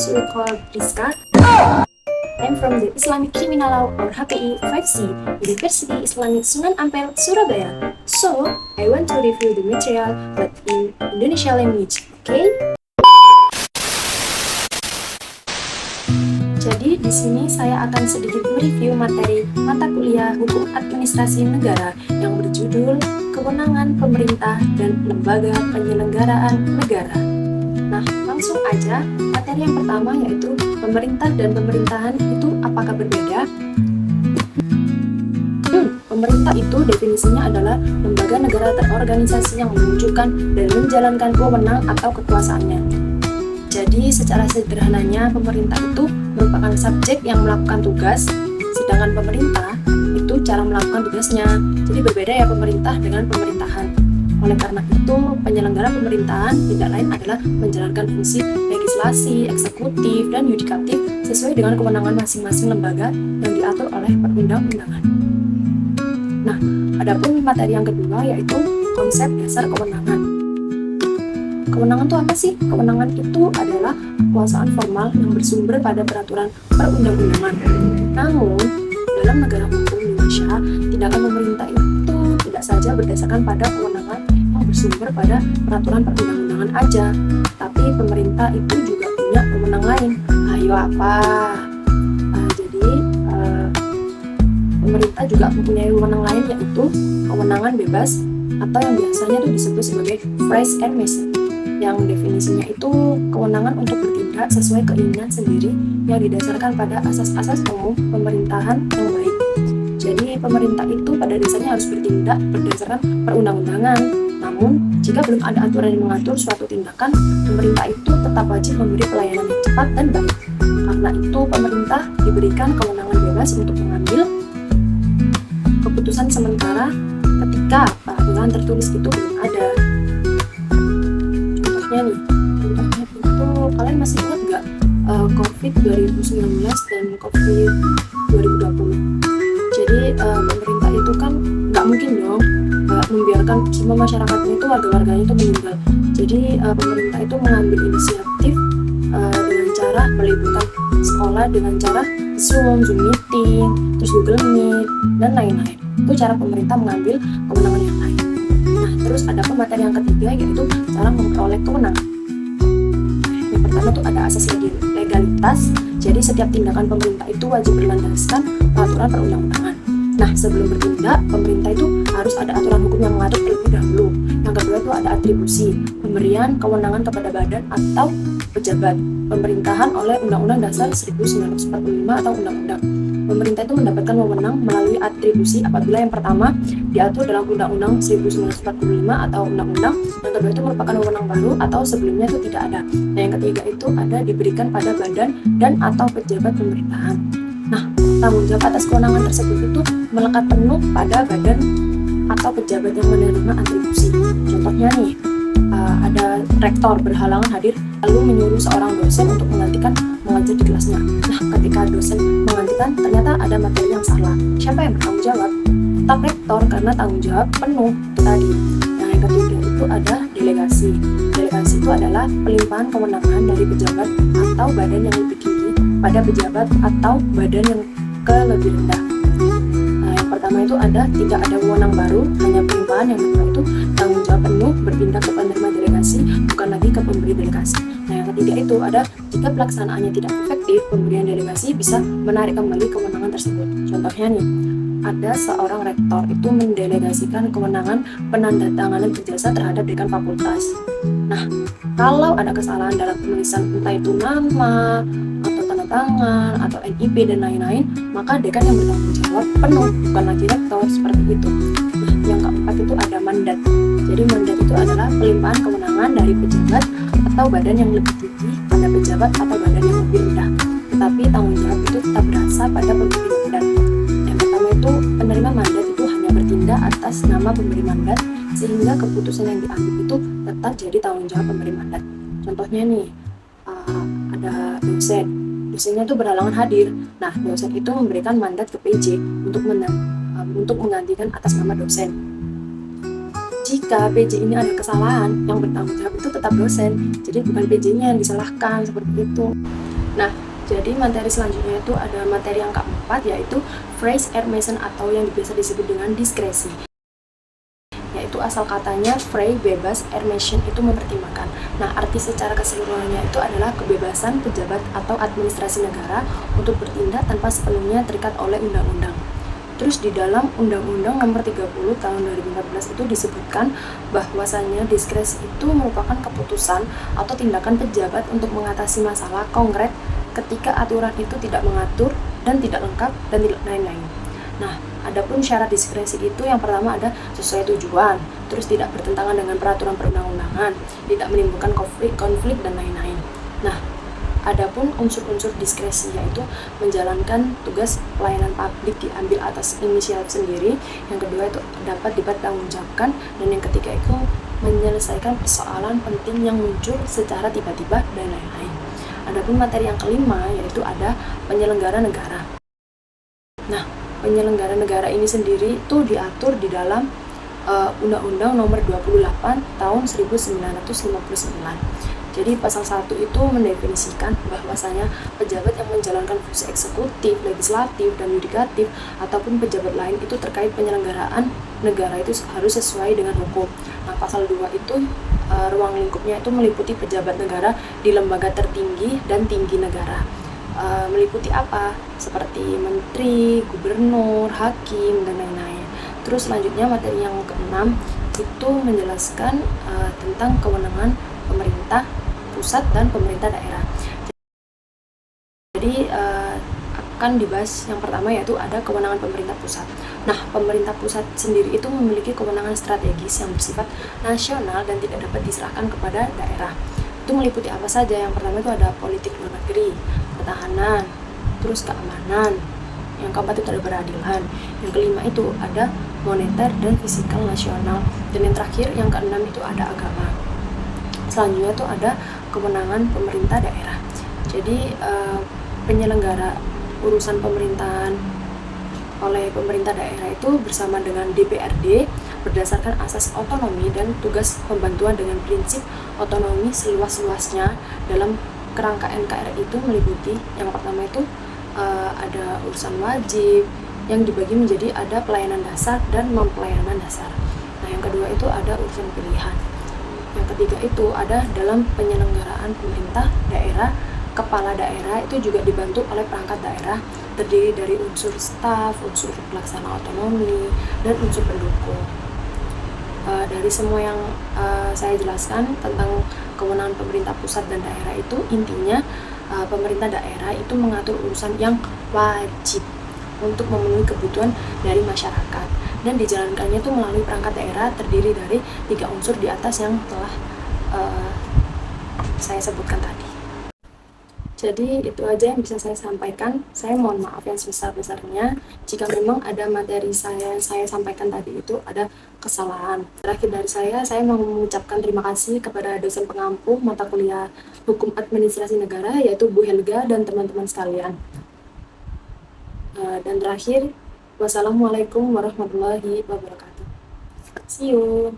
usually called Rizka. I'm from the Islamic Criminal Law or HKI 5C, University Islamic Sunan Ampel, Surabaya. So, I want to review the material but in Indonesia language, okay? Jadi di sini saya akan sedikit mereview materi mata kuliah Hukum Administrasi Negara yang berjudul Kewenangan Pemerintah dan Lembaga Penyelenggaraan Negara. Nah, langsung aja, materi yang pertama yaitu pemerintah dan pemerintahan itu apakah berbeda? Pemerintah itu definisinya adalah lembaga negara terorganisasi yang menunjukkan dan menjalankan wewenang atau kekuasaannya. Jadi secara sederhananya pemerintah itu merupakan subjek yang melakukan tugas, sedangkan pemerintah itu cara melakukan tugasnya. Jadi berbeda ya pemerintah dengan pemerintahan. Oleh karena itu, penyelenggara pemerintahan tidak lain adalah menjalankan fungsi legislasi, eksekutif, dan yudikatif sesuai dengan kewenangan masing-masing lembaga yang diatur oleh perundang-undangan. Nah, adapun materi yang kedua yaitu konsep dasar kewenangan. Kewenangan itu apa sih? Kewenangan itu adalah kekuasaan formal yang bersumber pada peraturan perundang-undangan. Namun, dalam negara hukum Indonesia, tindakan pemerintah itu tidak saja berdasarkan pada kewenangan yang bersumber pada peraturan perundang-undangan aja, tapi pemerintah itu juga punya kewenangan lain. Ayo apa? Jadi, pemerintah juga mempunyai wewenang lain yaitu kewenangan bebas atau yang biasanya itu disebut sebagai free and measure, yang definisinya itu kewenangan untuk bertindak sesuai keinginan sendiri yang didasarkan pada asas-asas umum pemerintahan yang baik. Jadi pemerintah itu pada dasarnya harus bertindak berdasarkan perundang-undangan. Namun jika belum ada aturan yang mengatur suatu tindakan, pemerintah itu tetap wajib memberi pelayanan yang cepat dan baik. Karena itu pemerintah diberikan kewenangan bebas untuk mengambil keputusan sementara ketika peraturan tertulis itu belum ada. Contohnya itu kalian masih ingat nggak COVID 2019 dan COVID 2020? Jadi pemerintah itu kan nggak mungkin dong membiarkan semua masyarakatnya itu warga-warganya itu meninggal. Jadi pemerintah itu mengambil inisiatif dengan cara melibatkan sekolah dengan cara Zoom meeting, terus Google Meet dan lain-lain. Itu cara pemerintah mengambil kewenangan yang lain. Nah, terus ada materi yang ketiga yaitu cara memperoleh kewenangan. Yang pertama itu ada asas legalitas. Jadi setiap tindakan pemerintah itu wajib berlandaskan peraturan perundang-undangan. Nah, sebelum bertindak, pemerintah itu harus ada aturan hukum yang mengatur terlebih dahulu. Yang kedua itu ada atribusi, pemberian kewenangan kepada badan atau pejabat pemerintahan oleh Undang-Undang Dasar 1945 atau Undang-Undang. Pemerintah itu mendapatkan wewenang melalui atribusi apabila yang pertama diatur dalam Undang-Undang 1945 atau Undang-Undang, yang kedua itu merupakan wewenang baru atau sebelumnya itu tidak ada. Nah, yang ketiga itu ada diberikan pada badan dan atau pejabat pemerintahan. Nah, tanggung jawab atas kewenangan tersebut itu melekat penuh pada badan atau pejabat yang menerima atribusi. Contohnya nih, ada rektor berhalangan hadir lalu menyuruh seorang dosen untuk menggantikan mengajar di kelasnya. Nah, ketika dosen menggantikan ternyata ada materi yang salah. Siapa yang bertanggung jawab? Tetap rektor karena tanggung jawab penuh itu tadi. Nah, yang ketiga itu ada delegasi. Delegasi itu adalah pelimpahan kewenangan dari pejabat atau badan yang lebih tinggi pada pejabat atau badan yang lebih rendah. Nah, yang pertama itu ada tidak ada wewenang baru, hanya pelimpahan. Yang kedua itu tanggung jawab penuh berpindah ke penerima delegasi, bukan lagi ke pemberi delegasi. Nah, yang ketiga itu ada jika pelaksanaannya tidak efektif, pemberian delegasi bisa menarik kembali kewenangan tersebut. Contohnya nih, ada seorang rektor itu mendelegasikan kewenangan penandatanganan ijazah terhadap dekan fakultas. Nah, kalau ada kesalahan dalam penulisan entah itu nama atau tanda tangan atau NIP dan lain-lain, maka dekan yang bertanggung jawab penuh, bukan lagi rektor, seperti itu. Nah, yang keempat itu ada mandat. Jadi mandat itu adalah pelimpahan kewenangan dari pejabat atau badan yang lebih tinggi pada pejabat atau badan yang lebih rendah. Tetapi tanggung jawab itu tetap berasa pada pemberi mandat. Yang pertama itu penerima mandat itu hanya bertindak atas nama pemberi mandat sehingga keputusan yang diambil itu tetap jadi tanggung jawab pemberi mandat. Contohnya nih, ada dosen. Dosennya itu berhalangan hadir. Nah, dosen itu memberikan mandat ke PJ untuk menggantikan atas nama dosen. Jika PJ ini ada kesalahan, yang bertanggung jawab itu tetap dosen. Jadi bukan PJ-nya yang disalahkan, seperti itu. Nah, jadi materi selanjutnya itu ada materi yang keempat, yaitu phrase Hermeson atau yang biasa disebut dengan diskresi. Yaitu asal katanya free bebas, Hermesian itu mempertimbangkan. Nah, arti secara keseluruhannya itu adalah kebebasan pejabat atau administrasi negara untuk bertindak tanpa sepenuhnya terikat oleh undang-undang. Terus di dalam Undang-Undang Nomor 30 Tahun 2014 itu disebutkan bahwasannya diskresi itu merupakan keputusan atau tindakan pejabat untuk mengatasi masalah konkret ketika aturan itu tidak mengatur dan tidak lengkap dan tidak lain-lain. Nah, adapun syarat diskresi itu yang pertama ada sesuai tujuan, terus tidak bertentangan dengan peraturan perundang-undangan, tidak menimbulkan konflik dan lain-lain. Nah, adapun unsur-unsur diskresi yaitu menjalankan tugas pelayanan publik diambil atas inisiatif sendiri, yang kedua itu dapat dipertanggungjawabkan, dan yang ketiga itu menyelesaikan persoalan penting yang muncul secara tiba-tiba dan lain-lain. Adapun materi yang kelima yaitu ada penyelenggara negara. Nah, penyelenggara negara ini sendiri itu diatur di dalam Undang-Undang Nomor 28 Tahun 1959. Jadi pasal 1 itu mendefinisikan bahwasanya pejabat yang menjalankan fungsi eksekutif, legislatif, dan yudikatif ataupun pejabat lain itu terkait penyelenggaraan negara itu harus sesuai dengan hukum. Nah, pasal 2 itu ruang lingkupnya itu meliputi pejabat negara di lembaga tertinggi dan tinggi negara. Meliputi apa? Seperti menteri, gubernur, hakim, dan lain-lain. Terus selanjutnya materi yang keenam itu menjelaskan tentang kewenangan pemerintah pusat dan pemerintah daerah. Jadi akan dibahas yang pertama yaitu ada kewenangan pemerintah pusat. Nah, pemerintah pusat sendiri itu memiliki kewenangan strategis yang bersifat nasional dan tidak dapat diserahkan kepada daerah. Itu meliputi apa saja? Yang pertama itu ada politik luar negeri, pertahanan, terus keamanan. Yang keempat itu ada peradilan. Yang kelima itu ada moneter dan fiskal nasional. Dan yang terakhir, yang keenam itu ada agama. Selanjutnya itu ada kewenangan pemerintah daerah. Jadi penyelenggara urusan pemerintahan oleh pemerintah daerah itu bersama dengan DPRD berdasarkan asas otonomi dan tugas pembantuan dengan prinsip otonomi seluas-luasnya. Dalam kerangka NKRI itu meliputi yang pertama itu ada urusan wajib yang dibagi menjadi ada pelayanan dasar dan non-pelayanan dasar. Nah, yang kedua itu ada urusan pilihan. Yang ketiga itu ada dalam penyelenggaraan pemerintah daerah, kepala daerah itu juga dibantu oleh perangkat daerah, terdiri dari unsur staf, unsur pelaksana otonomi, dan unsur pendukung. Dari semua yang saya jelaskan tentang kewenangan pemerintah pusat dan daerah itu, intinya pemerintah daerah itu mengatur urusan yang wajib untuk memenuhi kebutuhan dari masyarakat, dan dijalankannya itu melalui perangkat daerah terdiri dari 3 unsur di atas yang telah saya sebutkan tadi. Jadi itu aja yang bisa saya sampaikan. Saya mohon maaf yang sebesar-besarnya jika memang ada materi yang saya sampaikan tadi itu ada kesalahan. Terakhir dari saya mau mengucapkan terima kasih kepada dosen pengampu mata kuliah Hukum Administrasi Negara yaitu Bu Helga dan teman-teman sekalian. Dan terakhir, wassalamualaikum warahmatullahi wabarakatuh. See you.